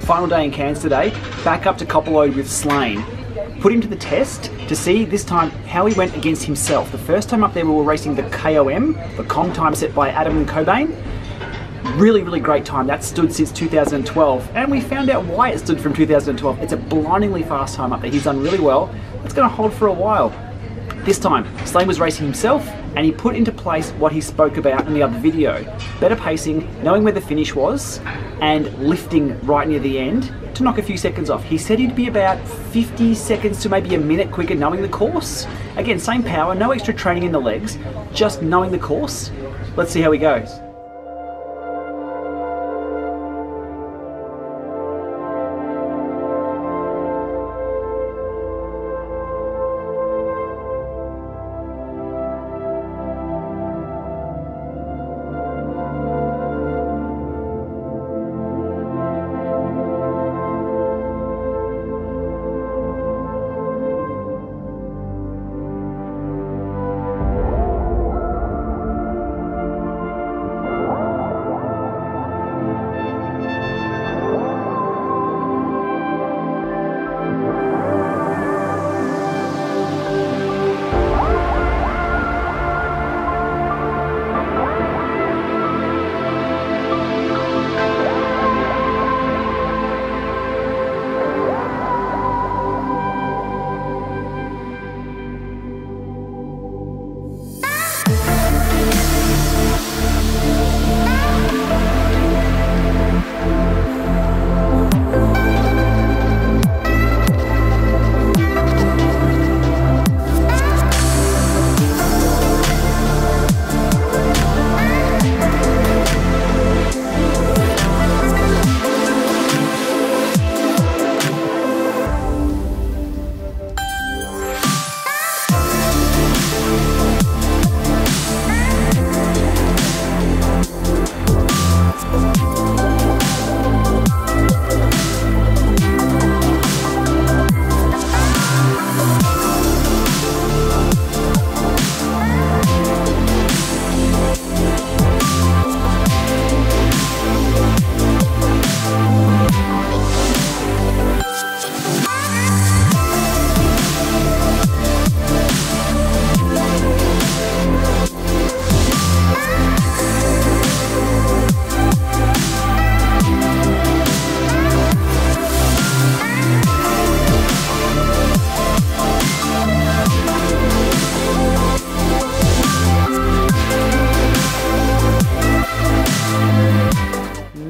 Final day in Cairns today, back up to Copperlode with S.LANE. Put him to the test to see this time how he went against himself. The first time up there we were racing the KOM, the com time set by Adam and Cobain. Really, really great time. That stood since 2012, and we found out why it stood from 2012. It's a blindingly fast time up there. He's done really well. It's going to hold for a while. This time, S.LANE was racing himself, and he put into place what he spoke about in the other video. Better pacing, knowing where the finish was, and lifting right near the end to knock a few seconds off. He said he'd be about 50 seconds to maybe a minute quicker knowing the course. Again, same power, no extra training in the legs, just knowing the course. Let's see how he goes.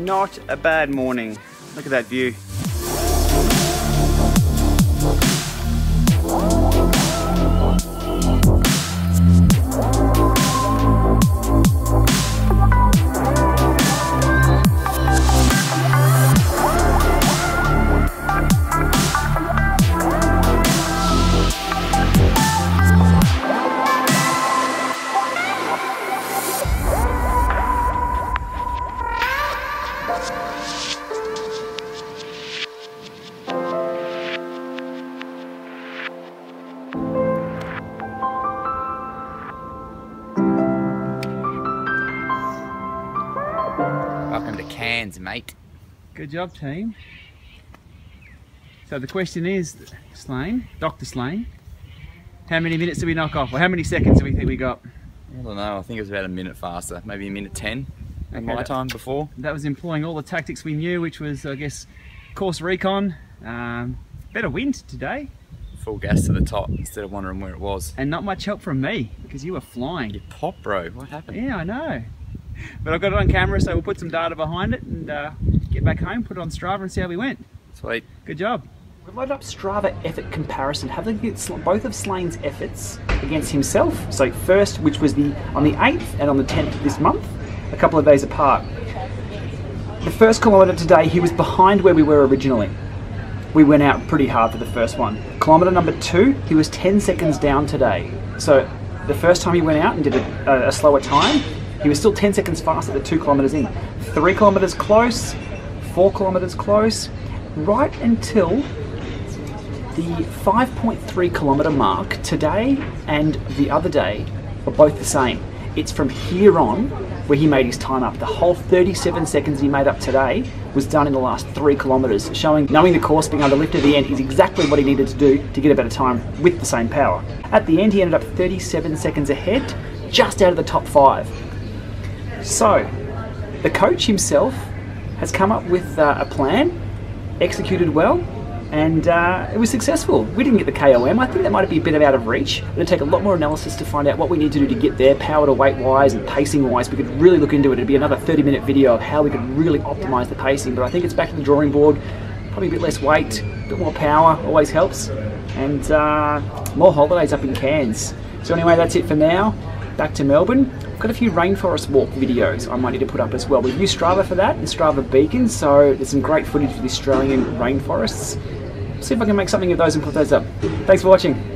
Not a bad morning. Look at that view. Welcome to Cairns, mate. Good job, team. So the question is, S.LANE, Dr. S.LANE, how many minutes do we knock off? Or how many seconds do we think we got? I don't know, I think it was about a minute faster, maybe a minute 10 in my time before. That was employing all the tactics we knew, which was, I guess, course recon, better wind today. Full gas to the top instead of wondering where it was. And not much help from me, because you were flying. You popped, bro. What happened? Yeah, I know. But I've got it on camera, so we'll put some data behind it and get back home, put it on Strava and see how we went. Sweet. Good job. We've loaded up Strava effort comparison, having both of S.LANE's efforts against himself. So first, which was on the 8th and on the 10th of this month, a couple of days apart. The first kilometre today, he was behind where we were originally. We went out pretty hard for the first one. Kilometre number 2, he was 10 seconds down today. So the first time he went out and did a slower time, he was still 10 seconds faster at 2 kilometres in. 3 kilometres close, 4 kilometres close, right until the 5.3 kilometre mark. Today and the other day were both the same. It's from here on where he made his time up. The whole 37 seconds he made up today was done in the last 3 kilometres, showing knowing the course, being able to lift at the end is exactly what he needed to do to get a better time with the same power. At the end he ended up 37 seconds ahead, just out of the top 5. So, the coach himself has come up with a plan, executed well, and it was successful. We didn't get the KOM. I think that might be a bit out of reach. It'll take a lot more analysis to find out what we need to do to get there, power to weight wise and pacing wise. We could really look into it. It'd be another 30-minute video of how we could really optimize the pacing, but I think it's back to the drawing board. Probably a bit less weight, a bit more power, always helps, and more holidays up in Cairns. So anyway, that's it for now. Back to Melbourne. I've got a few rainforest walk videos I might need to put up as well. We've used Strava for that and Strava Beacon, so there's some great footage of the Australian rainforests. See if I can make something of those and put those up. Thanks for watching.